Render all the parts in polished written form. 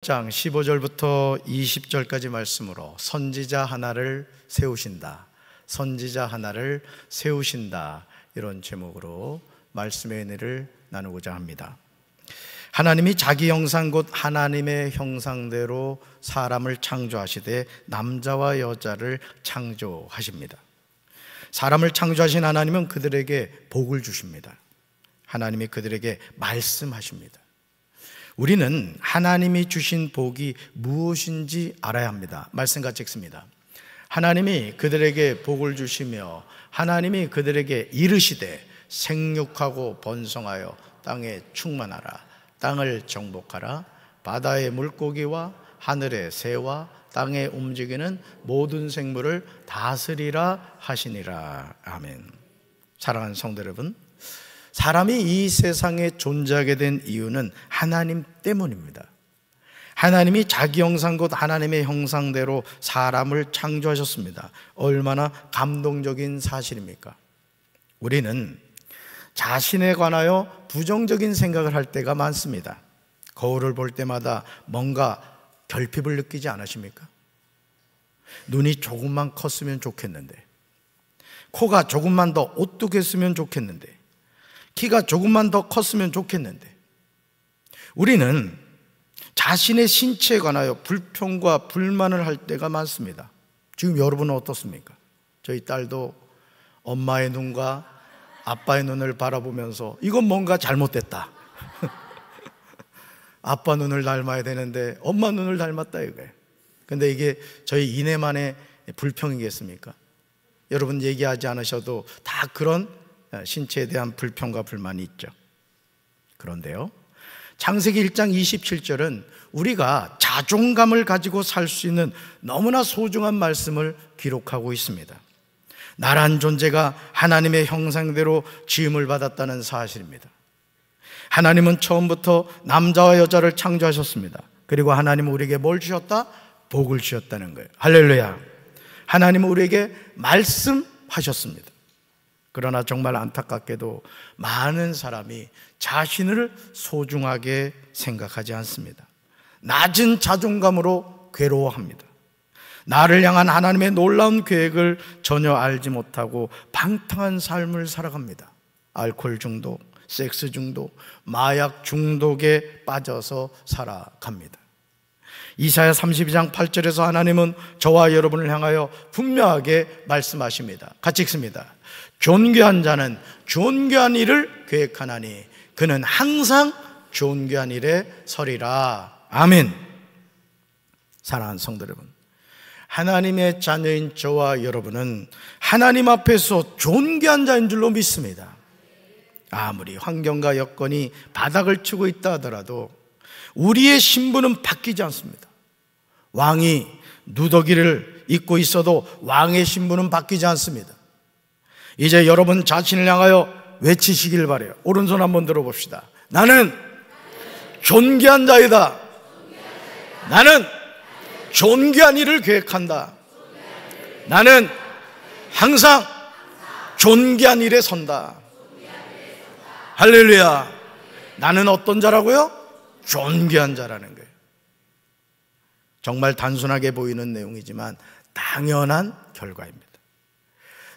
6장 15절부터 20절까지 말씀으로 선지자 하나를 세우신다, 선지자 하나를 세우신다, 이런 제목으로 말씀의 은혜를 나누고자 합니다. 하나님이 자기 형상 곧 하나님의 형상대로 사람을 창조하시되 남자와 여자를 창조하십니다. 사람을 창조하신 하나님은 그들에게 복을 주십니다. 하나님이 그들에게 말씀하십니다. 우리는 하나님이 주신 복이 무엇인지 알아야 합니다. 말씀같이 읽습니다. 하나님이 그들에게 복을 주시며 하나님이 그들에게 이르시되 생육하고 번성하여 땅에 충만하라, 땅을 정복하라, 바다의 물고기와 하늘의 새와 땅에 움직이는 모든 생물을 다스리라 하시니라. 아멘. 사랑하는 성도 여러분, 사람이 이 세상에 존재하게 된 이유는 하나님 때문입니다. 하나님이 자기 형상 곧 하나님의 형상대로 사람을 창조하셨습니다. 얼마나 감동적인 사실입니까? 우리는 자신에 관하여 부정적인 생각을 할 때가 많습니다. 거울을 볼 때마다 뭔가 결핍을 느끼지 않으십니까? 눈이 조금만 컸으면 좋겠는데, 코가 조금만 더 오뚝했으면 좋겠는데, 키가 조금만 더 컸으면 좋겠는데, 우리는 자신의 신체에 관하여 불평과 불만을 할 때가 많습니다. 지금 여러분은 어떻습니까? 저희 딸도 엄마의 눈과 아빠의 눈을 바라보면서 이건 뭔가 잘못됐다. 아빠 눈을 닮아야 되는데 엄마 눈을 닮았다 이거예요. 근데 이게 저희 이내만의 불평이겠습니까? 여러분 얘기하지 않으셔도 다 그런 신체에 대한 불평과 불만이 있죠. 그런데요, 창세기 1장 27절은 우리가 자존감을 가지고 살 수 있는 너무나 소중한 말씀을 기록하고 있습니다. 나란 존재가 하나님의 형상대로 지음을 받았다는 사실입니다. 하나님은 처음부터 남자와 여자를 창조하셨습니다. 그리고 하나님은 우리에게 뭘 주셨다? 복을 주셨다는 거예요. 할렐루야. 하나님은 우리에게 말씀하셨습니다. 그러나 정말 안타깝게도 많은 사람이 자신을 소중하게 생각하지 않습니다. 낮은 자존감으로 괴로워합니다. 나를 향한 하나님의 놀라운 계획을 전혀 알지 못하고 방탕한 삶을 살아갑니다. 알코올 중독, 섹스 중독, 마약 중독에 빠져서 살아갑니다. 이사야 32장 8절에서 하나님은 저와 여러분을 향하여 분명하게 말씀하십니다. 같이 읽습니다. 존귀한 자는 존귀한 일을 계획하나니 그는 항상 존귀한 일에 서리라. 아멘. 사랑하는 성도 여러분, 하나님의 자녀인 저와 여러분은 하나님 앞에서 존귀한 자인 줄로 믿습니다. 아무리 환경과 여건이 바닥을 치고 있다 하더라도 우리의 신분은 바뀌지 않습니다. 왕이 누더기를 입고 있어도 왕의 신분은 바뀌지 않습니다. 이제 여러분 자신을 향하여 외치시길 바라요. 오른손 한번 들어봅시다. 나는 존귀한 자이다. 나는 존귀한 일을 계획한다. 나는 항상 존귀한 일에 선다. 할렐루야. 나는 어떤 자라고요? 존귀한 자라는 거예요. 정말 단순하게 보이는 내용이지만 당연한 결과입니다.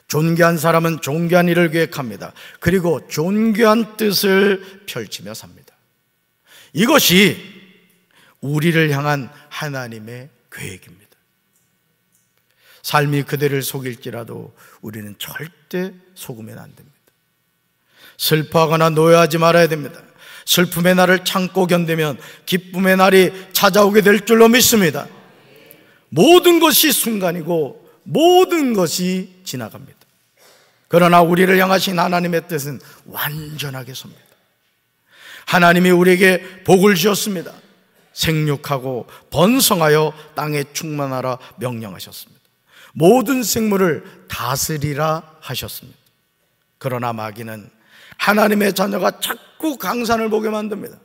존귀한 사람은 존귀한 일을 계획합니다. 그리고 존귀한 뜻을 펼치며 삽니다. 이것이 우리를 향한 하나님의 계획입니다. 삶이 그대를 속일지라도 우리는 절대 속으면 안 됩니다. 슬퍼하거나 노여하지 말아야 됩니다. 슬픔의 날을 참고 견디면 기쁨의 날이 찾아오게 될 줄로 믿습니다. 모든 것이 순간이고 모든 것이 지나갑니다. 그러나 우리를 향하신 하나님의 뜻은 완전하게 섭니다. 하나님이 우리에게 복을 주셨습니다. 생육하고 번성하여 땅에 충만하라 명령하셨습니다. 모든 생물을 다스리라 하셨습니다. 그러나 마귀는 하나님의 자녀가 자꾸 강산을 보게 만듭니다.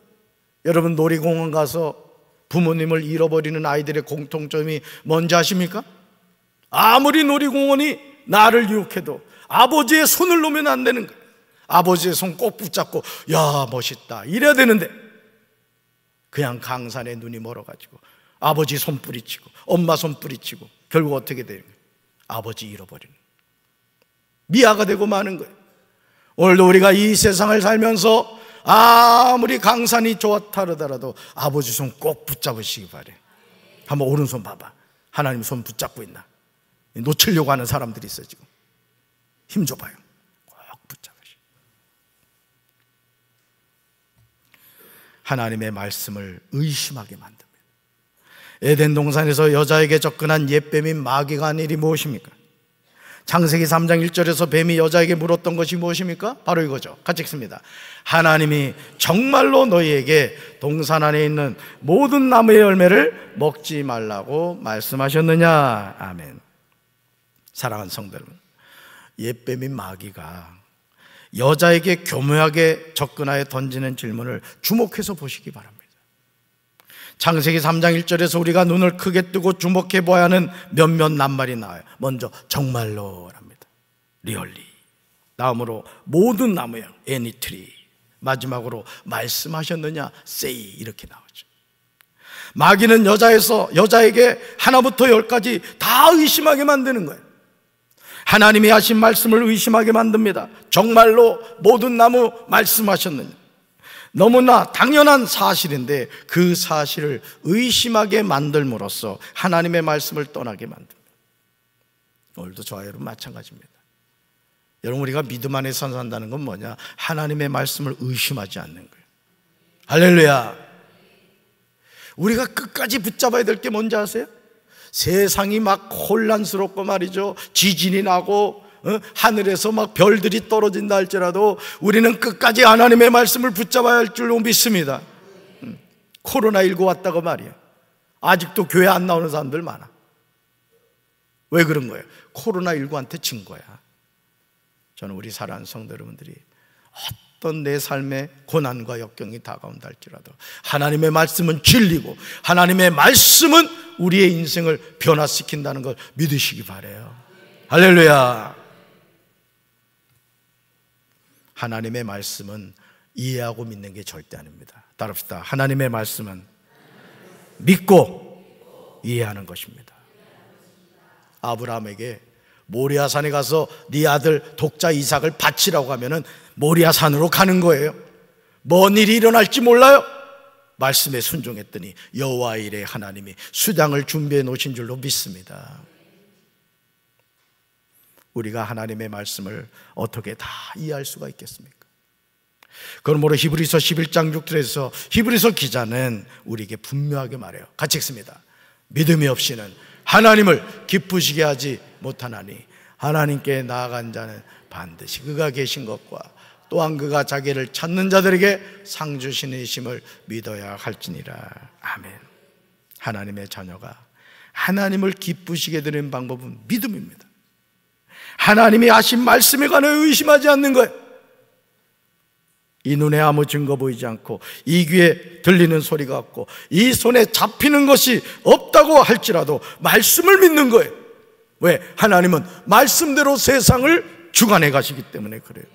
여러분 놀이공원 가서 부모님을 잃어버리는 아이들의 공통점이 뭔지 아십니까? 아무리 놀이공원이 나를 유혹해도 아버지의 손을 놓으면 안 되는 거예요. 아버지의 손 꼭 붙잡고 야 멋있다 이래야 되는데 그냥 강산에 눈이 멀어가지고 아버지 손 뿌리치고 엄마 손 뿌리치고 결국 어떻게 되는 거예요? 아버지 잃어버리는 거예요. 미아가 되고 마는 거예요. 오늘도 우리가 이 세상을 살면서 아무리 강산이 좋다 그러더라도 아버지 손 꼭 붙잡으시기 바래요. 한번 오른손 봐봐. 하나님 손 붙잡고 있나? 놓치려고 하는 사람들이 있어요. 지금 힘 줘봐요. 꼭 붙잡으시고. 하나님의 말씀을 의심하게 만듭니다. 에덴 동산에서 여자에게 접근한 옛뱀인 마귀가 한 일이 무엇입니까? 창세기 3장 1절에서 뱀이 여자에게 물었던 것이 무엇입니까? 바로 이거죠. 같이 읽습니다. 하나님이 정말로 너희에게 동산 안에 있는 모든 나무의 열매를 먹지 말라고 말씀하셨느냐? 아멘. 사랑하는 성도 여러분, 옛뱀인 마귀가 여자에게 교묘하게 접근하여 던지는 질문을 주목해서 보시기 바랍니다. 창세기 3장 1절에서 우리가 눈을 크게 뜨고 주목해 보아야 하는 몇몇 낱말이 나와요. 먼저 정말로랍니다. 리얼리. 다음으로 모든 나무요. 애니트리. 마지막으로 말씀하셨느냐? say. 이렇게 나오죠. 마귀는 여자에게 하나부터 열까지 다 의심하게 만드는 거예요. 하나님이 하신 말씀을 의심하게 만듭니다. 정말로 모든 나무 말씀하셨느냐? 너무나 당연한 사실인데 그 사실을 의심하게 만들므로써 하나님의 말씀을 떠나게 만듭니다. 오늘도 저와 여러분 마찬가지입니다. 여러분, 우리가 믿음 안에서 산다는 건 뭐냐? 하나님의 말씀을 의심하지 않는 거예요. 할렐루야. 우리가 끝까지 붙잡아야 될 게 뭔지 아세요? 세상이 막 혼란스럽고 말이죠, 지진이 나고 하늘에서 막 별들이 떨어진다 할지라도 우리는 끝까지 하나님의 말씀을 붙잡아야 할 줄로 믿습니다. 코로나19 왔다고 말이에요. 아직도 교회 안 나오는 사람들 많아. 왜 그런 거예요? 코로나19한테 진 거야. 저는 우리 사랑하는 성도 여러분들이 어떤 내 삶의 고난과 역경이 다가온다 할지라도 하나님의 말씀은 진리고 하나님의 말씀은 우리의 인생을 변화시킨다는 걸 믿으시기 바라요. 할렐루야. 하나님의 말씀은 이해하고 믿는 게 절대 아닙니다. 따릅시다. 하나님의 말씀은 믿고 이해하는 것입니다. 아브라함에게 모리아산에 가서 네 아들 독자 이삭을 바치라고 하면은 모리아산으로 가는 거예요. 뭔 일이 일어날지 몰라요. 말씀에 순종했더니 여호와 일에 하나님이 수장을 준비해 놓으신 줄로 믿습니다. 우리가 하나님의 말씀을 어떻게 다 이해할 수가 있겠습니까? 그러므로 히브리서 11장 6절에서 히브리서 기자는 우리에게 분명하게 말해요. 같이 읽습니다. 믿음이 없이는 하나님을 기쁘시게 하지 못하나니 하나님께 나아간 자는 반드시 그가 계신 것과 또한 그가 자기를 찾는 자들에게 상 주시는 이심을 믿어야 할지니라. 아멘. 하나님의 자녀가 하나님을 기쁘시게 되는 방법은 믿음입니다. 하나님이 하신 말씀에 관해 의심하지 않는 거예요. 이 눈에 아무 증거 보이지 않고 이 귀에 들리는 소리가 없고 이 손에 잡히는 것이 없다고 할지라도 말씀을 믿는 거예요. 왜? 하나님은 말씀대로 세상을 주관해 가시기 때문에 그래요.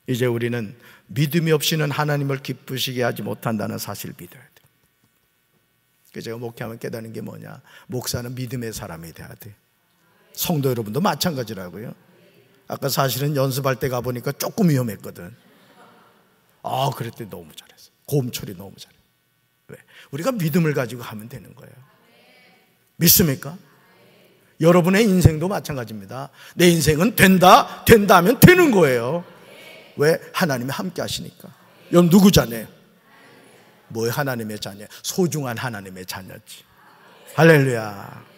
이제 우리는 믿음이 없이는 하나님을 기쁘시게 하지 못한다는 사실을 믿어야 돼요. 제가 목회하면 깨닫는 게 뭐냐? 목사는 믿음의 사람이 돼야 돼요. 성도 여러분도 마찬가지라고요. 아까 사실은 연습할 때 가보니까 조금 위험했거든. 그랬더니 너무 잘했어. 고음 처리 너무 잘해. 왜? 우리가 믿음을 가지고 하면 되는 거예요. 믿습니까? 여러분의 인생도 마찬가지입니다. 내 인생은 된다 하면 되는 거예요. 왜? 하나님이 함께 하시니까. 여러분 누구 자녀예요? 뭐예요? 하나님의 자녀. 소중한 하나님의 자녀지. 할렐루야.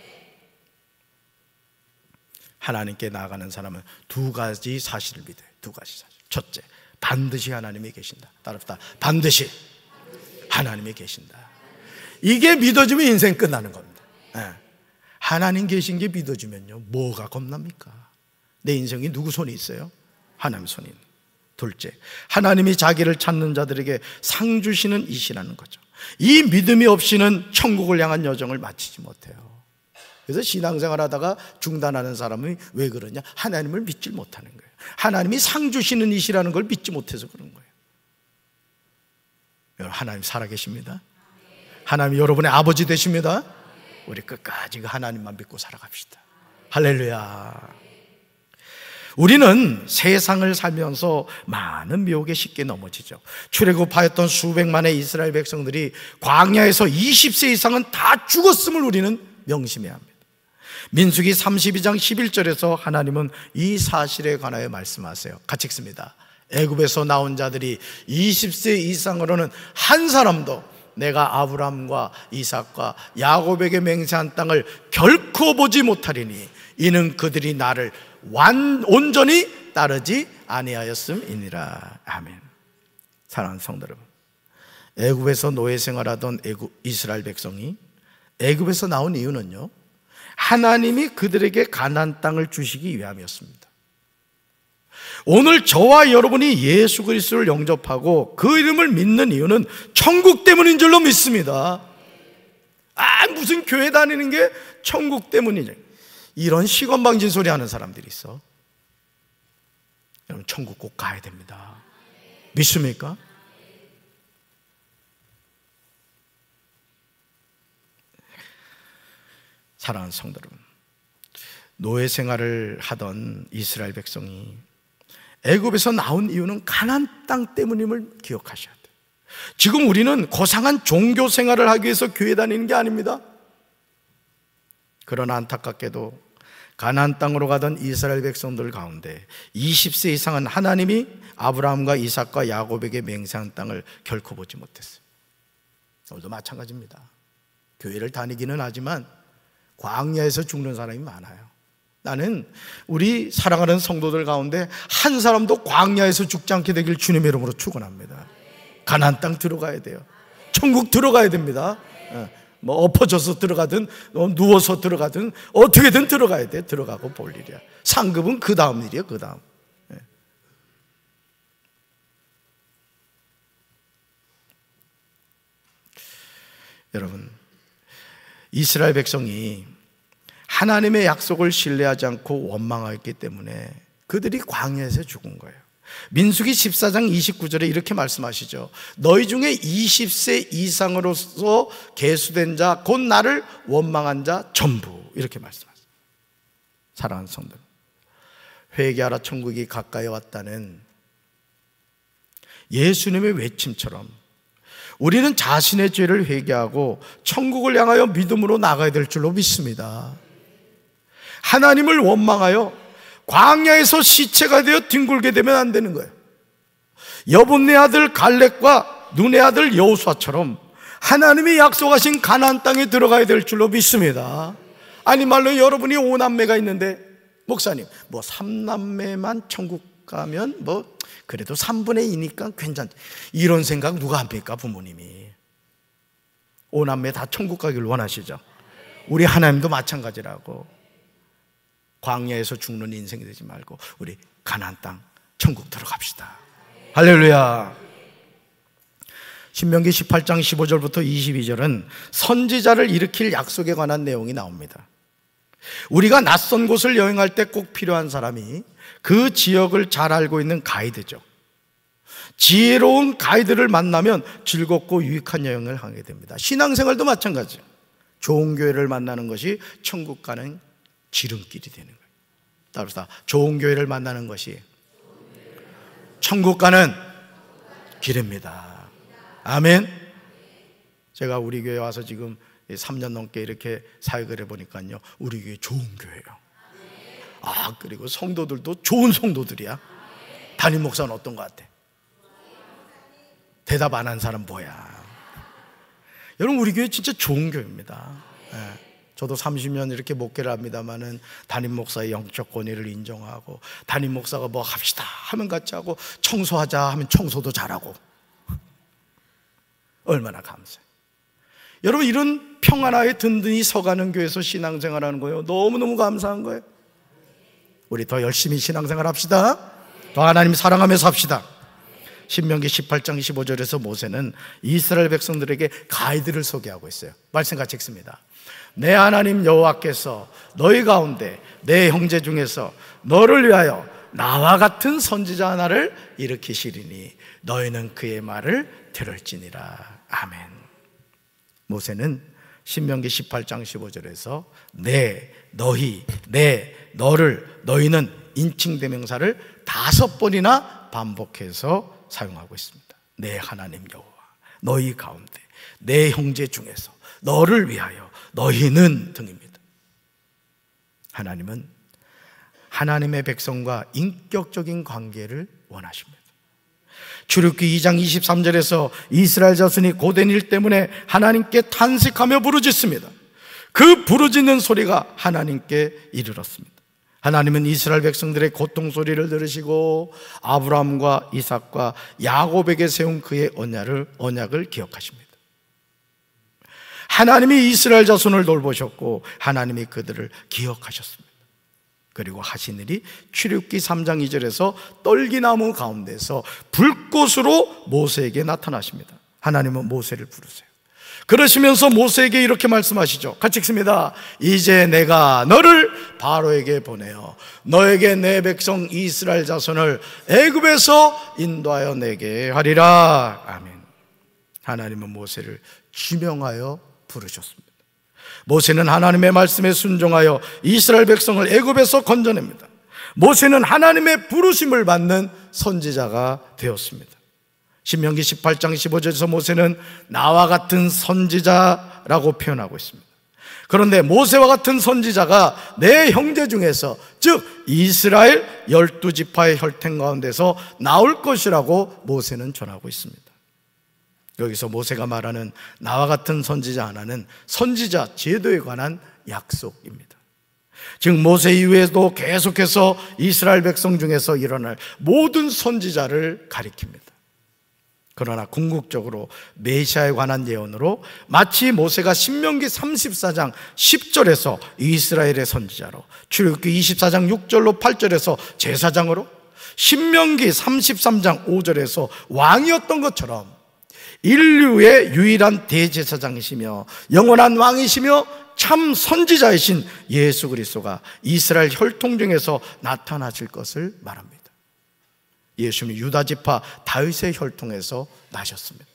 하나님께 나아가는 사람은 두 가지 사실을 믿어요. 두 가지 사실. 첫째, 반드시 하나님이 계신다. 따릅시다. 반드시 하나님이 계신다. 이게 믿어지면 인생 끝나는 겁니다. 하나님 계신 게 믿어지면요, 뭐가 겁납니까? 내 인생이 누구 손에 있어요? 하나님 손에 있는. 둘째, 하나님이 자기를 찾는 자들에게 상 주시는 이시라는 거죠. 이 믿음이 없이는 천국을 향한 여정을 마치지 못해요. 그래서 신앙생활 하다가 중단하는 사람이 왜 그러냐? 하나님을 믿지 못하는 거예요. 하나님이 상 주시는 이시라는 걸 믿지 못해서 그런 거예요. 여러분, 하나님 살아계십니다. 하나님 여러분의 아버지 되십니다. 우리 끝까지 그 하나님만 믿고 살아갑시다. 할렐루야. 우리는 세상을 살면서 많은 미혹에 쉽게 넘어지죠. 출애굽하였던 수백만의 이스라엘 백성들이 광야에서 20세 이상은 다 죽었음을 우리는 명심해야 합니다. 민수기 32장 11절에서 하나님은 이 사실에 관하여 말씀하세요. 같이 읽습니다. 애굽에서 나온 자들이 20세 이상으로는 한 사람도 내가 아브라함과 이삭과 야곱에게 맹세한 땅을 결코 보지 못하리니 이는 그들이 나를 온전히 따르지 아니하였음이니라. 아멘. 사랑하는 성도 여러분, 애굽에서 노예 생활하던 이스라엘 백성이 애굽에서 나온 이유는요, 하나님이 그들에게 가나안 땅을 주시기 위함이었습니다. 오늘 저와 여러분이 예수 그리스도를 영접하고 그 이름을 믿는 이유는 천국 때문인 줄로 믿습니다. 무슨 교회 다니는 게 천국 때문이냐, 이런 시건방진 소리 하는 사람들이 있어. 여러분, 천국 꼭 가야 됩니다. 믿습니까? 사랑하는 성도 여러분, 노예 생활을 하던 이스라엘 백성이 애굽에서 나온 이유는 가나안 땅 때문임을 기억하셔야 돼요. 지금 우리는 고상한 종교 생활을 하기 위해서 교회 다니는 게 아닙니다. 그러나 안타깝게도 가나안 땅으로 가던 이스라엘 백성들 가운데 20세 이상은 하나님이 아브라함과 이삭과 야곱에게 맹세한 땅을 결코 보지 못했어요. 오늘도 마찬가지입니다. 교회를 다니기는 하지만 광야에서 죽는 사람이 많아요. 나는 우리 사랑하는 성도들 가운데 한 사람도 광야에서 죽지 않게 되길 주님의 이름으로 축원합니다. 가나안 땅 들어가야 돼요. 천국 들어가야 됩니다. 뭐 엎어져서 들어가든 누워서 들어가든 어떻게든 들어가야 돼. 들어가고 볼 일이야. 상급은 그 다음 일이에요. 그 다음. 여러분, 이스라엘 백성이 하나님의 약속을 신뢰하지 않고 원망했기 때문에 그들이 광야에서 죽은 거예요. 민수기 14장 29절에 이렇게 말씀하시죠. 너희 중에 20세 이상으로서 계수된 자 곧 나를 원망한 자 전부, 이렇게 말씀하세요. 사랑하는 성도, 회개하라 천국이 가까이 왔다는 예수님의 외침처럼 우리는 자신의 죄를 회개하고 천국을 향하여 믿음으로 나가야 될 줄로 믿습니다. 하나님을 원망하여 광야에서 시체가 되어 뒹굴게 되면 안 되는 거예요. 여분네 아들 갈렙과 눈의 아들 여호수아처럼 하나님이 약속하신 가나안 땅에 들어가야 될 줄로 믿습니다. 아니 말로 여러분이 5남매가 있는데 목사님 뭐 3남매만 천국 가면 뭐 그래도 3분의 2니까 괜찮다, 이런 생각 누가 합니까? 부모님이 5남매 다 천국 가길 원하시죠? 우리 하나님도 마찬가지라고. 광야에서 죽는 인생이 되지 말고 우리 가나안 땅 천국 들어갑시다. 할렐루야. 신명기 18장 15절부터 22절은 선지자를 일으킬 약속에 관한 내용이 나옵니다. 우리가 낯선 곳을 여행할 때 꼭 필요한 사람이 그 지역을 잘 알고 있는 가이드죠. 지혜로운 가이드를 만나면 즐겁고 유익한 여행을 하게 됩니다. 신앙생활도 마찬가지예요. 좋은 교회를 만나는 것이 천국 가는 지름길이 되는 거예요. 따라서 좋은 교회를 만나는 것이 천국 가는 길입니다. 아멘. 제가 우리 교회 와서 지금 3년 넘게 이렇게 사역을 해보니까요, 우리 교회 좋은 교회예요. 그리고 성도들도 좋은 성도들이야. 담임 목사는 어떤 것 같아? 대답 안 한 사람 뭐야? 여러분, 우리 교회 진짜 좋은 교회입니다. 저도 30년 이렇게 목회를 합니다만은 담임 목사의 영적 권위를 인정하고, 담임 목사가 뭐 합시다 하면 같이 하고, 청소하자 하면 청소도 잘하고, 얼마나 감사해요. 여러분, 이런 평안하에 든든히 서가는 교회에서 신앙생활하는 거예요. 너무너무 감사한 거예요. 우리 더 열심히 신앙생활 합시다. 더 하나님 사랑하면서 합시다. 신명기 18장 15절에서 모세는 이스라엘 백성들에게 가이드를 소개하고 있어요. 말씀 같이 읽습니다. 내 하나님 여호와께서 너희 가운데 내 형제 중에서 너를 위하여 나와 같은 선지자 하나를 일으키시리니 너희는 그의 말을 들을지니라. 아멘. 모세는 신명기 18장 15절에서 너희, 너를, 너희는 인칭대명사를 5번이나 반복해서 사용하고 있습니다. 내 하나님 여호와, 너희 가운데, 내 형제 중에서, 너를 위하여, 너희는 등입니다. 하나님은 하나님의 백성과 인격적인 관계를 원하십니다. 출애굽기 2장 23절에서 이스라엘 자손이 고된 일 때문에 하나님께 탄식하며 부르짖습니다. 그 부르짖는 소리가 하나님께 이르렀습니다. 하나님은 이스라엘 백성들의 고통 소리를 들으시고 아브라함과 이삭과 야곱에게 세운 그의 언약을 기억하십니다. 하나님이 이스라엘 자손을 돌보셨고 하나님이 그들을 기억하셨습니다. 그리고 하신 일이 출애굽기 3장 2절에서 떨기나무 가운데서 불꽃으로 모세에게 나타나십니다. 하나님은 모세를 부르세요. 그러시면서 모세에게 이렇게 말씀하시죠. 같이 읽습니다. 이제 내가 너를 바로에게 보내어 너에게 내 백성 이스라엘 자손을 애굽에서 인도하여 내게 하리라. 아멘. 하나님은 모세를 지명하여 부르셨습니다. 모세는 하나님의 말씀에 순종하여 이스라엘 백성을 애굽에서 건져냅니다. 모세는 하나님의 부르심을 받는 선지자가 되었습니다. 신명기 18장 15절에서 모세는 나와 같은 선지자라고 표현하고 있습니다. 그런데 모세와 같은 선지자가 내 형제 중에서, 즉 이스라엘 12지파의 혈통 가운데서 나올 것이라고 모세는 전하고 있습니다. 여기서 모세가 말하는 나와 같은 선지자 하나는 선지자 제도에 관한 약속입니다. 즉 모세 이후에도 계속해서 이스라엘 백성 중에서 일어날 모든 선지자를 가리킵니다. 그러나 궁극적으로 메시아에 관한 예언으로 마치 모세가 신명기 34장 10절에서 이스라엘의 선지자로, 출애굽기 24장 6절로 8절에서 제사장으로, 신명기 33장 5절에서 왕이었던 것처럼 인류의 유일한 대제사장이시며 영원한 왕이시며 참 선지자이신 예수 그리스도가 이스라엘 혈통 중에서 나타나실 것을 말합니다. 예수님은 유다지파 다윗의 혈통에서 나셨습니다.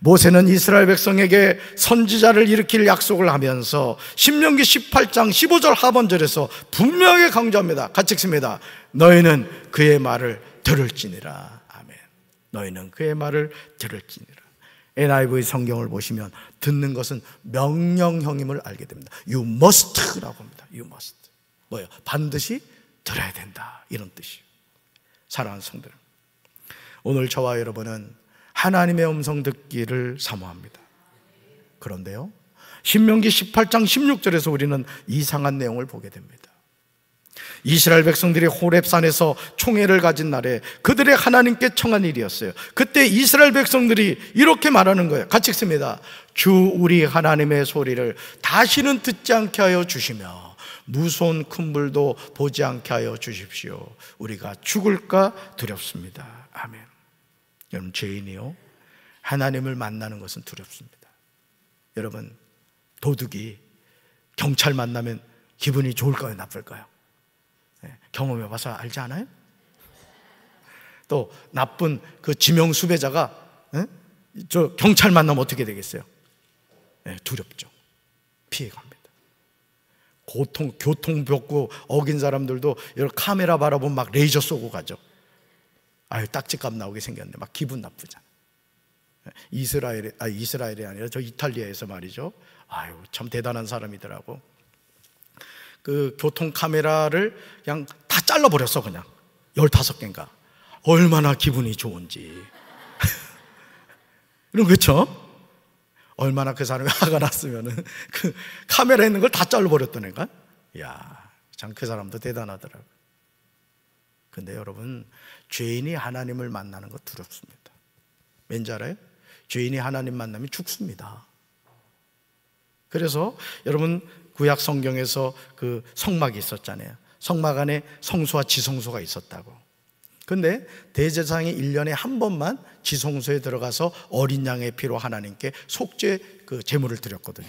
모세는 이스라엘 백성에게 선지자를 일으킬 약속을 하면서 신명기 18장 15절 하반절에서 분명하게 강조합니다. 같이 읽습니다. 너희는 그의 말을 들을지니라. 아멘. 너희는 그의 말을 들을지니라. NIV 성경을 보시면 듣는 것은 명령형임을 알게 됩니다. You must라고 합니다. You must. 뭐예요? 반드시 들어야 된다, 이런 뜻이에요. 사랑하는 성도들, 오늘 저와 여러분은 하나님의 음성 듣기를 사모합니다. 그런데요, 신명기 18장 16절에서 우리는 이상한 내용을 보게 됩니다. 이스라엘 백성들이 호렙산에서 총회를 가진 날에 그들의 하나님께 청한 일이었어요. 그때 이스라엘 백성들이 이렇게 말하는 거예요. 같이 읽습니다. 주 우리 하나님의 소리를 다시는 듣지 않게 하여 주시며 무서운 큰 불도 보지 않게 하여 주십시오. 우리가 죽을까 두렵습니다. 아멘. 여러분, 죄인이요, 하나님을 만나는 것은 두렵습니다. 여러분, 도둑이 경찰 만나면 기분이 좋을까요, 나쁠까요? 경험해 봐서 알지 않아요? 또 나쁜 그 지명 수배자가 저 경찰 만나면 어떻게 되겠어요? 두렵죠. 피해갑니다. 교통벽구 어긴 사람들도 이런 카메라 바라보면 막 레이저 쏘고 가죠. 아유, 딱지값 나오게 생겼는데 막 기분 나쁘잖아. 이스라엘이 아니라 저 이탈리아에서 말이죠. 아유, 참 대단한 사람이더라고. 그 교통 카메라를 그냥 다 잘라버렸어. 그냥 15개인가. 얼마나 기분이 좋은지. 이런 거 그렇죠? 얼마나 그 사람이 화가 났으면은 그 카메라 있는 걸 다 잘라버렸다니까. 이야, 참 그 사람도 대단하더라고요. 근데 여러분, 죄인이 하나님을 만나는 거 두렵습니다. 왠지 알아요? 죄인이 하나님 만나면 죽습니다. 그래서 여러분, 구약 성경에서 그 성막이 있었잖아요. 성막 안에 성소와 지성소가 있었다고. 근데 대제사장이 1년에 한 번만 지성소에 들어가서 어린 양의 피로 하나님께 속죄 그 제물을 드렸거든요.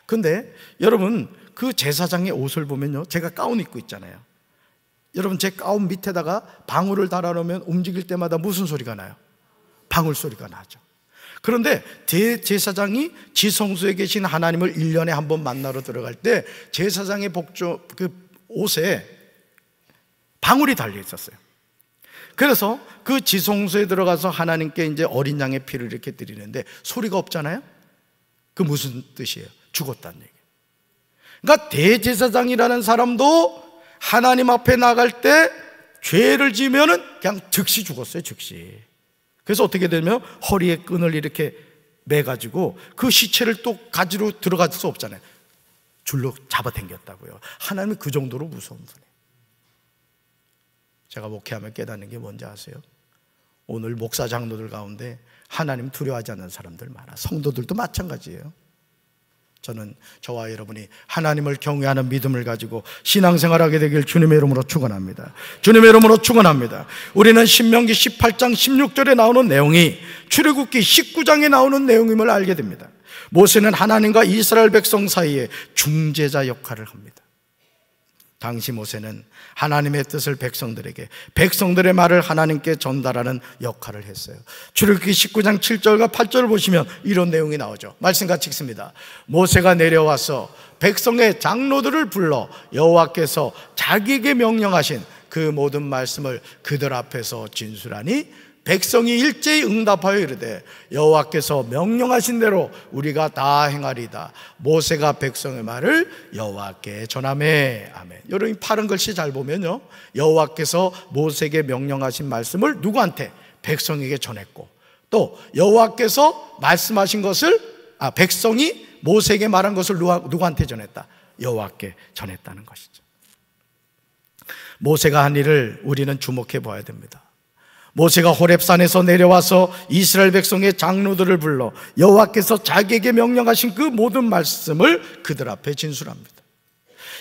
근데 여러분, 그 제사장의 옷을 보면요, 제가 가운 입고 있잖아요. 여러분, 제 가운 밑에다가 방울을 달아놓으면 움직일 때마다 무슨 소리가 나요? 방울 소리가 나죠. 그런데 대제사장이 지성소에 계신 하나님을 1년에 한 번 만나러 들어갈 때 제사장의 옷에 방울이 달려 있었어요. 그래서 그 지성소에 들어가서 하나님께 이제 어린 양의 피를 이렇게 드리는데 소리가 없잖아요. 그 무슨 뜻이에요? 죽었다는 얘기예요. 그러니까 대제사장이라는 사람도 하나님 앞에 나갈 때 죄를 지으면은 그냥 즉시 죽었어요. 즉시. 그래서 어떻게 되면 허리에 끈을 이렇게 매가지고 그 시체를 또 가지러 들어갈 수 없잖아요. 줄로 잡아당겼다고요. 하나님이 그 정도로 무서운 분이에요. 제가 목회하며 깨닫는 게 뭔지 아세요? 오늘 목사 장로들 가운데 하나님 두려워하지 않는 사람들 많아. 성도들도 마찬가지예요. 저는 저와 여러분이 하나님을 경외하는 믿음을 가지고 신앙생활하게 되길 주님의 이름으로 축원합니다. 주님의 이름으로 축원합니다. 우리는 신명기 18장 16절에 나오는 내용이 출애굽기 19장에 나오는 내용임을 알게 됩니다. 모세는 하나님과 이스라엘 백성 사이에 중재자 역할을 합니다. 당시 모세는 하나님의 뜻을 백성들에게, 백성들의 말을 하나님께 전달하는 역할을 했어요. 출애굽기 19장 7절과 8절을 보시면 이런 내용이 나오죠. 말씀 같이 읽습니다. 모세가 내려와서 백성의 장로들을 불러 여호와께서 자기에게 명령하신 그 모든 말씀을 그들 앞에서 진술하니 백성이 일제히 응답하여 이르되 여호와께서 명령하신 대로 우리가 다 행하리다. 모세가 백성의 말을 여호와께 전하매. 아멘. 여러분, 파란 글씨 잘 보면요, 여호와께서 모세에게 명령하신 말씀을 누구한테? 백성에게 전했고, 또 여호와께서 말씀하신 것을 백성이 모세에게 말한 것을 누구한테 전했다? 여호와께 전했다는 것이죠. 모세가 한 일을 우리는 주목해 봐야 됩니다. 모세가 호렙산에서 내려와서 이스라엘 백성의 장로들을 불러 여호와께서 자기에게 명령하신 그 모든 말씀을 그들 앞에 진술합니다.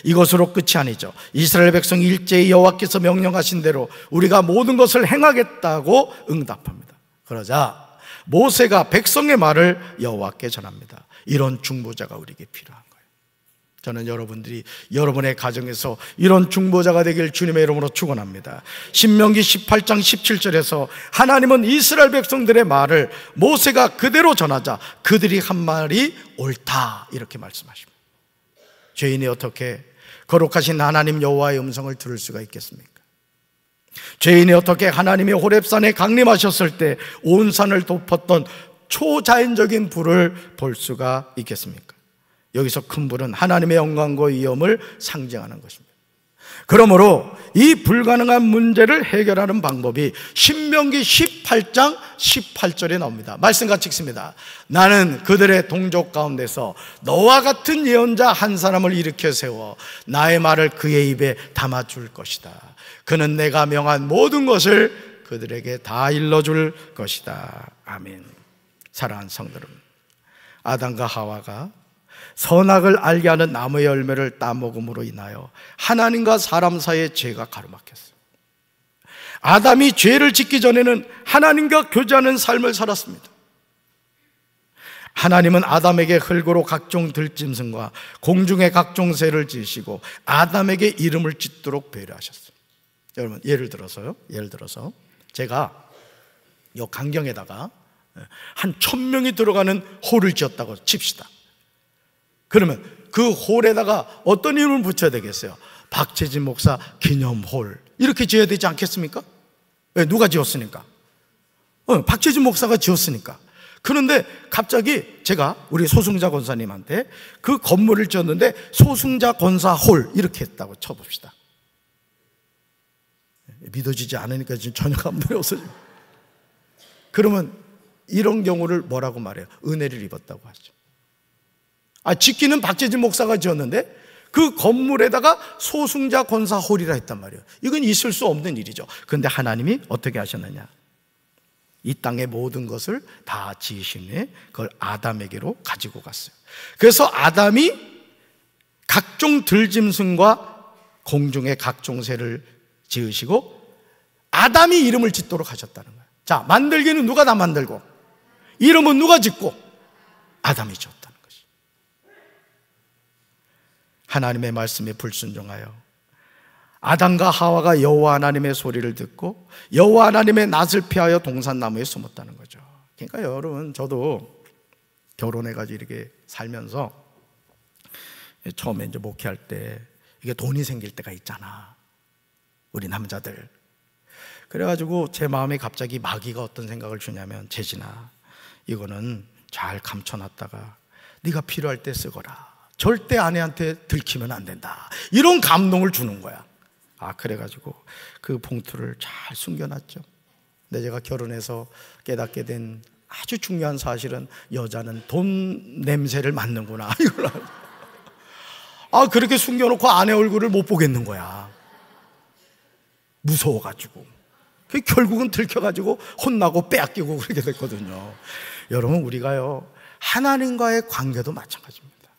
이것으로 끝이 아니죠. 이스라엘 백성이 일제히 여호와께서 명령하신 대로 우리가 모든 것을 행하겠다고 응답합니다. 그러자 모세가 백성의 말을 여호와께 전합니다. 이런 중보자가 우리에게 필요한 거예요. 저는 여러분들이 여러분의 가정에서 이런 중보자가 되길 주님의 이름으로 축원합니다. 신명기 18장 17절에서 하나님은 이스라엘 백성들의 말을 모세가 그대로 전하자 그들이 한 말이 옳다 이렇게 말씀하십니다. 죄인이 어떻게 거룩하신 하나님 여호와의 음성을 들을 수가 있겠습니까? 죄인이 어떻게 하나님이 호렙산에 강림하셨을 때 온 산을 덮었던 초자연적인 불을 볼 수가 있겠습니까? 여기서 큰 불은 하나님의 영광과 위엄을 상징하는 것입니다. 그러므로 이 불가능한 문제를 해결하는 방법이 신명기 18장 18절에 나옵니다. 말씀 같이 읽습니다. 나는 그들의 동족 가운데서 너와 같은 예언자 한 사람을 일으켜 세워 나의 말을 그의 입에 담아줄 것이다. 그는 내가 명한 모든 것을 그들에게 다 일러줄 것이다. 아멘. 사랑하는 성도 여러분, 아담과 하와가 선악을 알게 하는 나무의 열매를 따먹음으로 인하여 하나님과 사람 사이의 죄가 가로막혔어요. 아담이 죄를 짓기 전에는 하나님과 교제하는 삶을 살았습니다. 하나님은 아담에게 흙으로 각종 들짐승과 공중의 각종 새를 지으시고 아담에게 이름을 짓도록 배려하셨어요. 여러분, 예를 들어서 제가 이 강경에다가 한 1000명이 들어가는 홀을 지었다고 칩시다. 그러면 그 홀에다가 어떤 이름을 붙여야 되겠어요? 박재진 목사 기념홀 이렇게 지어야 되지 않겠습니까? 왜? 누가 지었으니까? 박재진 목사가 지었으니까. 그런데 갑자기 제가 우리 소승자 권사님한테 그 건물을 지었는데 소승자 권사홀 이렇게 했다고 쳐봅시다. 믿어지지 않으니까 지금 전혀 감동이 없어요. 그러면 이런 경우를 뭐라고 말해요? 은혜를 입었다고 하죠. 짓기는 박재진 목사가 지었는데 그 건물에다가 소승자 권사홀이라 했단 말이에요. 이건 있을 수 없는 일이죠. 그런데 하나님이 어떻게 하셨느냐? 이 땅의 모든 것을 다 지으신 후에 그걸 아담에게로 가지고 갔어요. 그래서 아담이 각종 들짐승과 공중의 각종 새를 지으시고 아담이 이름을 짓도록 하셨다는 거예요. 자, 만들기는 누가 다 만들고 이름은 누가 짓고? 아담이 지었다. 하나님의 말씀에 불순종하여 아담과 하와가 여호와 하나님의 소리를 듣고 여호와 하나님의 낯을 피하여 동산나무에 숨었다는 거죠. 그러니까 여러분, 저도 결혼해가지고 이렇게 살면서 처음에 이제 목회할 때 이게 돈이 생길 때가 있잖아, 우리 남자들. 그래가지고 제 마음에 갑자기 마귀가 어떤 생각을 주냐면, 재진아, 이거는 잘 감춰놨다가 네가 필요할 때 쓰거라. 절대 아내한테 들키면 안 된다. 이런 감동을 주는 거야. 그래가지고 그 봉투를 잘 숨겨놨죠. 근데 제가 결혼해서 깨닫게 된 아주 중요한 사실은, 여자는 돈 냄새를 맡는구나, 이걸. 그렇게 숨겨놓고 아내 얼굴을 못 보겠는 거야, 무서워가지고. 결국은 들켜가지고 혼나고 빼앗기고 그렇게 됐거든요. 여러분, 우리가요, 하나님과의 관계도 마찬가지입니다.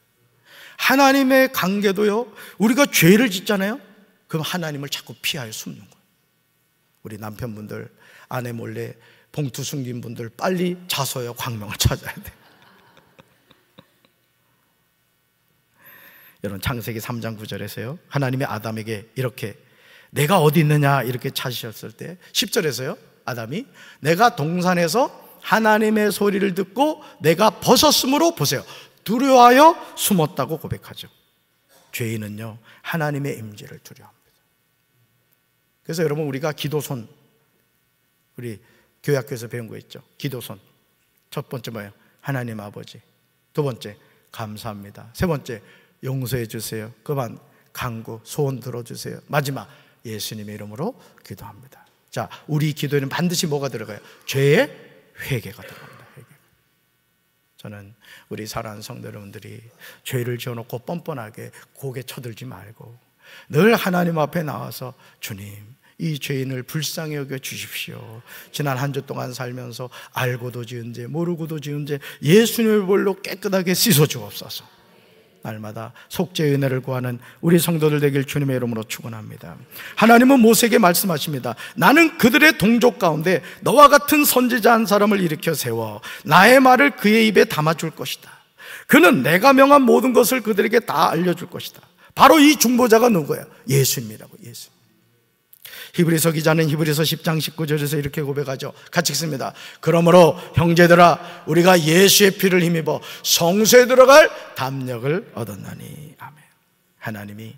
하나님의 관계도요, 우리가 죄를 짓잖아요. 그럼 하나님을 자꾸 피하여 숨는 거예요. 우리 남편분들, 아내 몰래 봉투 숨긴 분들, 빨리 자서요 광명을 찾아야 돼. 여러분, 창세기 3장 9절에서요, 하나님이 아담에게 이렇게, 내가 어디 있느냐 이렇게 찾으셨을 때 10절에서요, 아담이 내가 동산에서 하나님의 소리를 듣고 내가 벗었으므로, 보세요, 두려워하여 숨었다고 고백하죠. 죄인은요, 하나님의 임재를 두려워합니다. 그래서 여러분, 우리가 기도손, 우리 교회학교에서 배운 거 있죠. 기도손. 첫 번째 뭐예요? 하나님 아버지. 두 번째, 감사합니다. 세 번째, 용서해 주세요. 그만 간구, 소원 들어주세요. 마지막, 예수님의 이름으로 기도합니다. 자, 우리 기도에는 반드시 뭐가 들어가요? 죄의 회개가 들어갑니다. 회개. 저는 우리 사랑하는 성도 여러분들이 죄를 지어놓고 뻔뻔하게 고개 쳐들지 말고 늘 하나님 앞에 나와서, 주님, 이 죄인을 불쌍히 여겨 주십시오. 지난 한 주 동안 살면서 알고도 지은 죄, 모르고도 지은 죄, 예수님의 볼로 깨끗하게 씻어 주옵소서. 날마다 속죄의 은혜를 구하는 우리 성도들 되길 주님의 이름으로 축원합니다. 하나님은 모세에게 말씀하십니다. 나는 그들의 동족 가운데 너와 같은 선지자 한 사람을 일으켜 세워 나의 말을 그의 입에 담아줄 것이다. 그는 내가 명한 모든 것을 그들에게 다 알려줄 것이다. 바로 이 중보자가 누구예요? 예수님이라고. 예수. 히브리서 기자는 히브리서 10장 19절에서 이렇게 고백하죠. 같이 읽습니다. 그러므로 형제들아, 우리가 예수의 피를 힘입어 성소에 들어갈 담력을 얻었나니. 아멘. 하나님이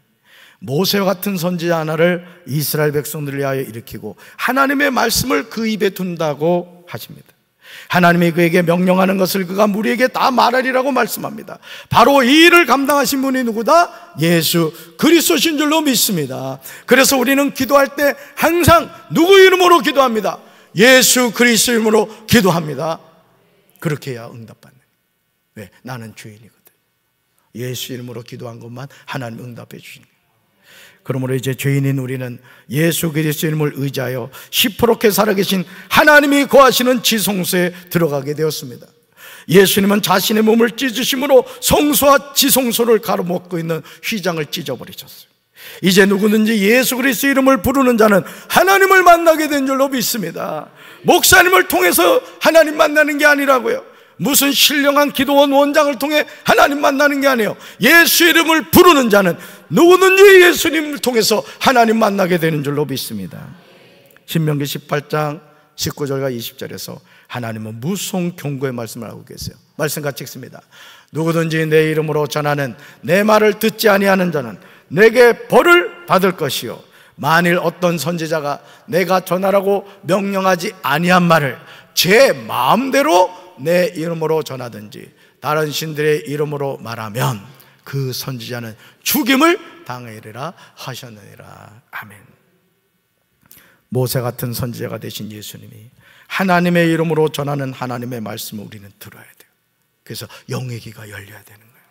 모세와 같은 선지자 하나를 이스라엘 백성들을 위하여 일으키고 하나님의 말씀을 그 입에 둔다고 하십니다. 하나님이 그에게 명령하는 것을 그가 무리에게 다 말하리라고 말씀합니다. 바로 이 일을 감당하신 분이 누구다? 예수 그리스도신 줄로 믿습니다. 그래서 우리는 기도할 때 항상 누구 이름으로 기도합니다? 예수 그리스도 이름으로 기도합니다. 그렇게 해야 응답받는. 왜? 나는 죄인이거든. 예수 이름으로 기도한 것만 하나님 응답해 주시는 거예요. 그러므로 이제 죄인인 우리는 예수 그리스도 이름을 의지하여 시퍼렇게 살아계신 하나님이 거하시는 지성소에 들어가게 되었습니다. 예수님은 자신의 몸을 찢으심으로 성소와 지성소를 가로막고 있는 휘장을 찢어버리셨어요. 이제 누구든지 예수 그리스도 이름을 부르는 자는 하나님을 만나게 된 줄로 믿습니다. 목사님을 통해서 하나님 만나는 게 아니라고요. 무슨 신령한 기도원 원장을 통해 하나님 만나는 게 아니에요. 예수 이름을 부르는 자는 누구든지 예수님을 통해서 하나님 만나게 되는 줄로 믿습니다. 신명기 18장 19절과 20절에서 하나님은 무서운 경고의 말씀을 하고 계세요. 말씀 같이 읽습니다. 누구든지 내 이름으로 전하는 내 말을 듣지 아니하는 자는 내게 벌을 받을 것이요, 만일 어떤 선지자가 내가 전하라고 명령하지 아니한 말을 제 마음대로 내 이름으로 전하든지 다른 신들의 이름으로 말하면 그 선지자는 죽임을 당하리라 하셨느니라. 아멘. 모세 같은 선지자가 되신 예수님이 하나님의 이름으로 전하는 하나님의 말씀을 우리는 들어야 돼요. 그래서 영의 귀가 열려야 되는 거예요.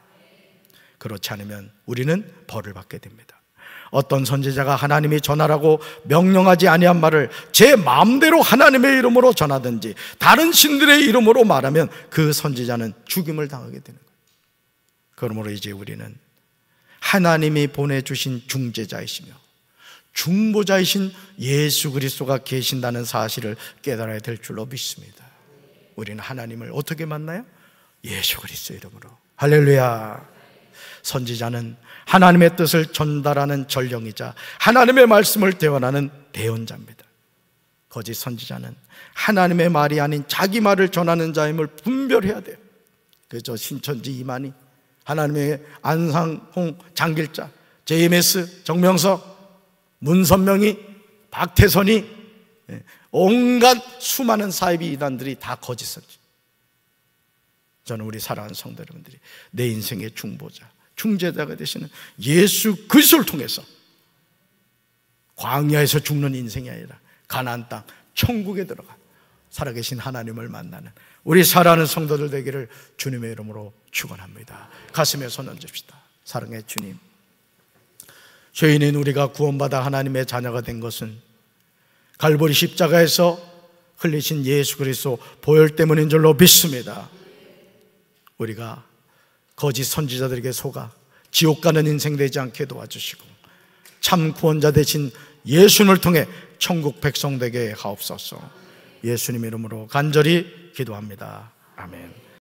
그렇지 않으면 우리는 벌을 받게 됩니다. 어떤 선지자가 하나님이 전하라고 명령하지 아니한 말을 제 마음대로 하나님의 이름으로 전하든지 다른 신들의 이름으로 말하면 그 선지자는 죽임을 당하게 되는 거예요. 그러므로 이제 우리는 하나님이 보내주신 중재자이시며 중보자이신 예수 그리스도가 계신다는 사실을 깨달아야 될 줄로 믿습니다. 우리는 하나님을 어떻게 만나요? 예수 그리스도 이름으로. 할렐루야. 선지자는 하나님의 뜻을 전달하는 전령이자 하나님의 말씀을 대언하는 대언자입니다. 거짓 선지자는 하나님의 말이 아닌 자기 말을 전하는 자임을 분별해야 돼요. 그래서 신천지 이만희, 하나님의 안상홍 장길자, JMS 정명석, 문선명이, 박태선이, 온갖 수많은 사이비 이단들이 다 거짓 선지. 저는 우리 사랑하는 성도 여러분들이 내 인생의 중보자, 중재자가 되시는 예수 그리스도를 통해서 광야에서 죽는 인생이 아니라 가나안 땅 천국에 들어가 살아계신 하나님을 만나는 우리 사랑하는 성도들 되기를 주님의 이름으로 축원합니다. 가슴에 손 얹읍시다. 사랑의 주님, 죄인인 우리가 구원받아 하나님의 자녀가 된 것은 갈보리 십자가에서 흘리신 예수 그리스도 보혈 때문인 줄로 믿습니다. 우리가 거짓 선지자들에게 속아 지옥 가는 인생 되지 않게 도와주시고 참 구원자 되신 예수님을 통해 천국 백성 되게 하옵소서. 예수님 이름으로 간절히 기도합니다. 아멘.